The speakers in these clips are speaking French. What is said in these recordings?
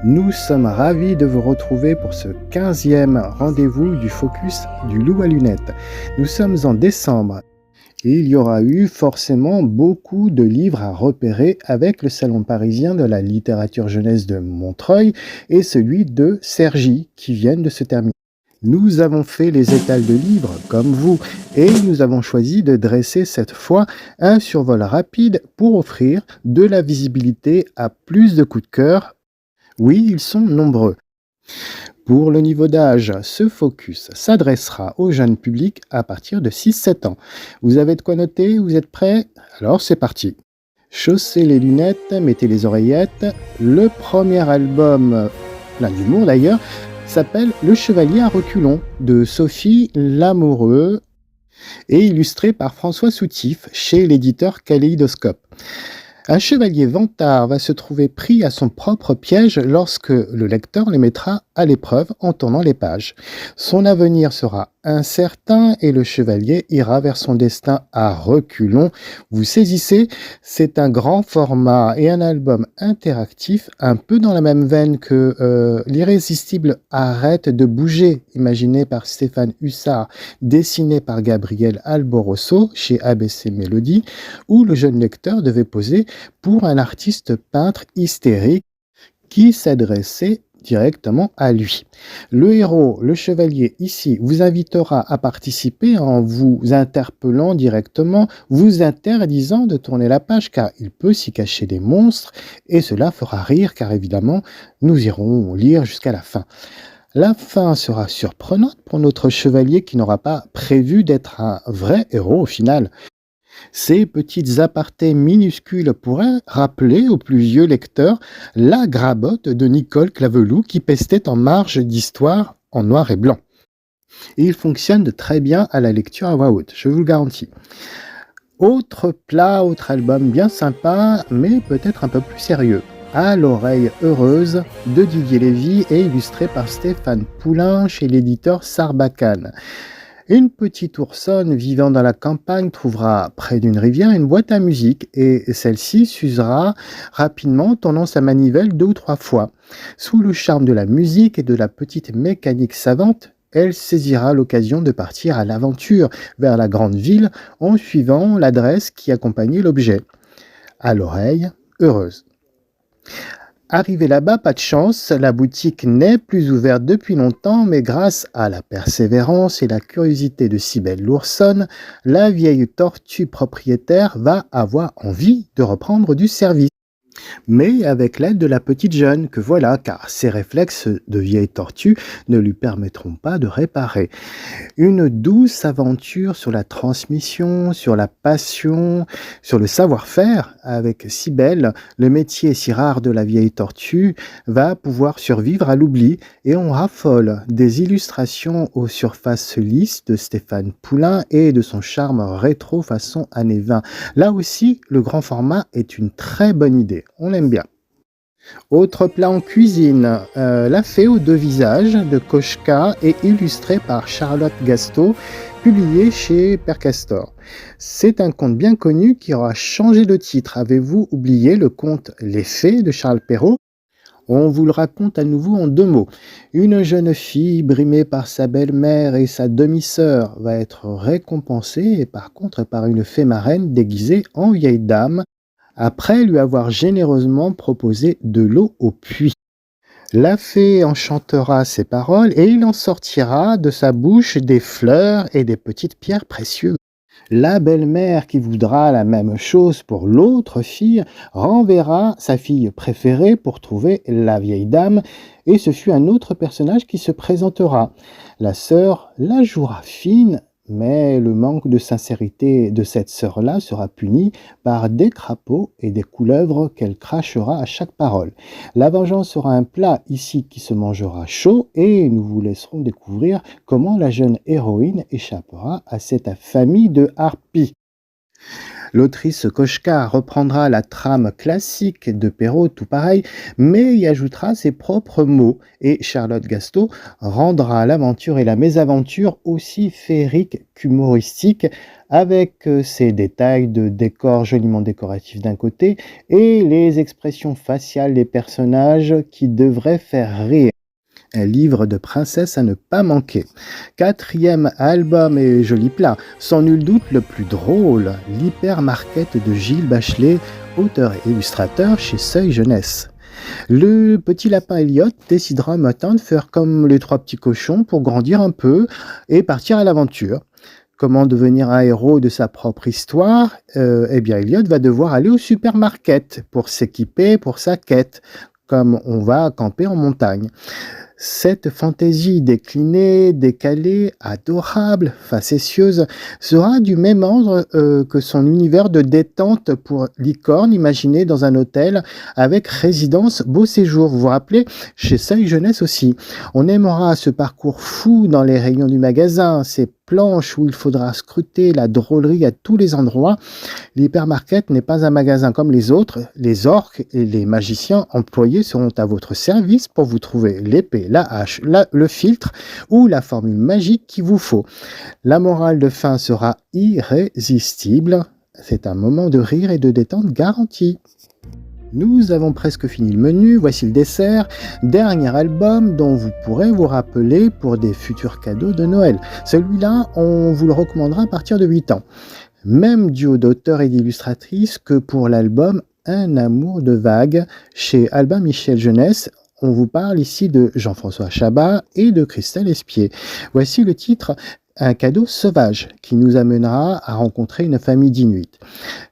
Nous sommes ravis de vous retrouver pour ce 15e rendez-vous du Focus du Loup à lunettes. Nous sommes en décembre et il y aura eu forcément beaucoup de livres à repérer avec le Salon parisien de la littérature jeunesse de Montreuil et celui de Cergy qui viennent de se terminer. Nous avons fait les étals de livres comme vous et nous avons choisi de dresser cette fois un survol rapide pour offrir de la visibilité à plus de coups de cœur. Oui, ils sont nombreux. Pour le niveau d'âge, ce focus s'adressera au jeune public à partir de 6-7 ans. Vous avez de quoi noter? Vous êtes prêts? Alors c'est parti. Chaussez les lunettes, mettez les oreillettes. Le premier album, plein d'humour d'ailleurs, s'appelle Le Chevalier à reculons de Sophie Lamoureux et illustré par François Soutif chez l'éditeur Kaléidoscope. Un chevalier vantard va se trouver pris à son propre piège lorsque le lecteur le mettra à l'épreuve en tournant les pages. Son avenir sera incertain et le chevalier ira vers son destin à reculons. Vous saisissez, c'est un grand format et un album interactif un peu dans la même veine que l'irrésistible Arrête de bouger, imaginé par Stéphane Hussard, dessiné par Gabriel Alborosso chez ABC Mélodie, où le jeune lecteur devait poser pour un artiste peintre hystérique qui s'adressait directement à lui. Le héros, le chevalier, ici, vous invitera à participer en vous interpellant directement, vous interdisant de tourner la page car il peut s'y cacher des monstres et cela fera rire car évidemment, nous irons lire jusqu'à la fin. La fin sera surprenante pour notre chevalier qui n'aura pas prévu d'être un vrai héros au final. Ces petites apartés minuscules pourraient rappeler aux plus vieux lecteurs la grabotte de Nicole Claveloux qui pestait en marge d'histoire en noir et blanc. Et il fonctionne très bien à la lecture à voix haute, je vous le garantis. Autre plat, autre album bien sympa, mais peut-être un peu plus sérieux. À l'oreille heureuse de Didier Lévy et illustré par Stéphane Poulain chez l'éditeur Sarbacane. Une petite oursonne vivant dans la campagne trouvera près d'une rivière une boîte à musique et celle-ci s'usera rapidement tournant sa manivelle 2 ou 3 fois. Sous le charme de la musique et de la petite mécanique savante, elle saisira l'occasion de partir à l'aventure vers la grande ville en suivant l'adresse qui accompagnait l'objet. À l'oreille heureuse. Arrivé là-bas, pas de chance, la boutique n'est plus ouverte depuis longtemps, mais grâce à la persévérance et la curiosité de Cybèle l'oursonne, la vieille tortue propriétaire va avoir envie de reprendre du service. Mais avec l'aide de la petite jeune que voilà, car ses réflexes de vieille tortue ne lui permettront pas de réparer. Une douce aventure sur la transmission, sur la passion, sur le savoir-faire avec Cybèle, le métier si rare de la vieille tortue, va pouvoir survivre à l'oubli et on raffole des illustrations aux surfaces lisses de Stéphane Poulain et de son charme rétro façon années 20. Là aussi, le grand format est une très bonne idée, on l'aime bien. Autre plat en cuisine, La fée aux 2 visages de Koschka et illustré par Charlotte Gasteau, publié chez Père Castor. C'est un conte bien connu qui aura changé de titre. Avez-vous oublié le conte Les Fées de Charles Perrault? On vous le raconte à nouveau en 2 mots. Une jeune fille brimée par sa belle-mère et sa demi-sœur va être récompensée et par contre par une fée marraine déguisée en vieille dame après lui avoir généreusement proposé de l'eau au puits. La fée enchantera ses paroles et il en sortira de sa bouche des fleurs et des petites pierres précieuses. La belle-mère qui voudra la même chose pour l'autre fille renverra sa fille préférée pour trouver la vieille dame et ce fut un autre personnage qui se présentera. La sœur la jouera fine, mais le manque de sincérité de cette sœur-là sera puni par des crapauds et des couleuvres qu'elle crachera à chaque parole. La vengeance sera un plat ici qui se mangera chaud et nous vous laisserons découvrir comment la jeune héroïne échappera à cette famille de harpies. L'autrice Koshka reprendra la trame classique de Perrault, tout pareil, mais y ajoutera ses propres mots, et Charlotte Gasteau rendra l'aventure et la mésaventure aussi féerique qu'humoristique, avec ses détails de décors joliment décoratifs d'un côté et les expressions faciales des personnages qui devraient faire rire. Un livre de princesse à ne pas manquer. Quatrième album et joli plat, sans nul doute le plus drôle, l'hypermarket de Gilles Bachelet, auteur et illustrateur chez Seuil Jeunesse. Le petit lapin Elliot décidera un matin de faire comme les trois petits cochons pour grandir un peu et partir à l'aventure. Comment devenir un héros de sa propre histoire? Eh bien, Elliot va devoir aller au supermarket pour s'équiper pour sa quête, comme on va camper en montagne. Cette fantaisie déclinée, décalée, adorable, facétieuse, sera du même ordre que son univers de détente pour licorne imaginé dans un hôtel avec résidence beau séjour. Vous vous rappelez, chez Seuil Jeunesse aussi. On aimera ce parcours fou dans les rayons du magasin, ces planches où il faudra scruter la drôlerie à tous les endroits. L'hypermarket n'est pas un magasin comme les autres. Les orques et les magiciens employés seront à votre service pour vous trouver l'épée, la hache, le filtre ou la formule magique qu'il vous faut. La morale de fin sera irrésistible. C'est un moment de rire et de détente garanti. Nous avons presque fini le menu, voici le dessert, dernier album dont vous pourrez vous rappeler pour des futurs cadeaux de Noël. Celui-là, on vous le recommandera à partir de 8 ans. Même duo d'auteurs et d'illustratrices que pour l'album Un amour de vague chez Albin Michel Jeunesse. On vous parle ici de Jean-François Chabat et de Christelle Espier. Voici le titre Un cadeau sauvage qui nous amènera à rencontrer une famille d'Inuits.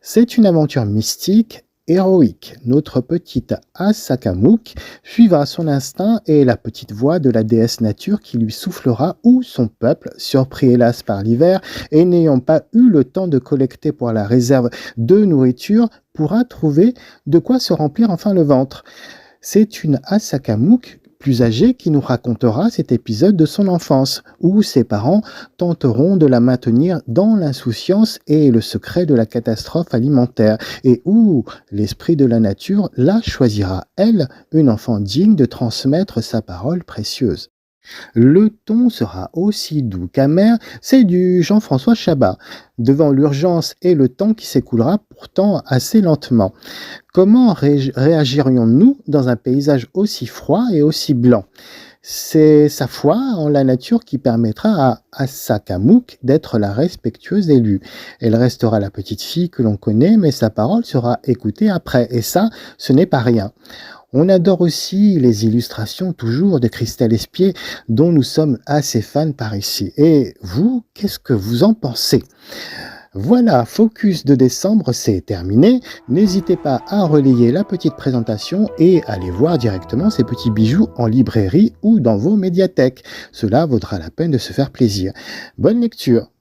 C'est une aventure mystique, héroïque. Notre petite Asakamuk suivra son instinct et la petite voix de la déesse nature qui lui soufflera où son peuple, surpris hélas par l'hiver et n'ayant pas eu le temps de collecter pour la réserve de nourriture, pourra trouver de quoi se remplir enfin le ventre. C'est une Asakamuk plus âgée qui nous racontera cet épisode de son enfance, où ses parents tenteront de la maintenir dans l'insouciance et le secret de la catastrophe alimentaire, et où l'esprit de la nature la choisira, elle, une enfant digne de transmettre sa parole précieuse. Le ton sera aussi doux qu'amer, c'est du Jean-François Chabat, devant l'urgence et le temps qui s'écoulera pourtant assez lentement. Comment réagirions-nous dans un paysage aussi froid et aussi blanc? C'est sa foi en la nature qui permettra à Asakamuk d'être la respectueuse élue. Elle restera la petite fille que l'on connaît, mais sa parole sera écoutée après, et ça, ce n'est pas rien. On adore aussi les illustrations toujours de Christelle Espier, dont nous sommes assez fans par ici. Et vous, qu'est-ce que vous en pensez? Voilà, Focus de décembre, c'est terminé. N'hésitez pas à relayer la petite présentation et à aller voir directement ces petits bijoux en librairie ou dans vos médiathèques. Cela vaudra la peine de se faire plaisir. Bonne lecture!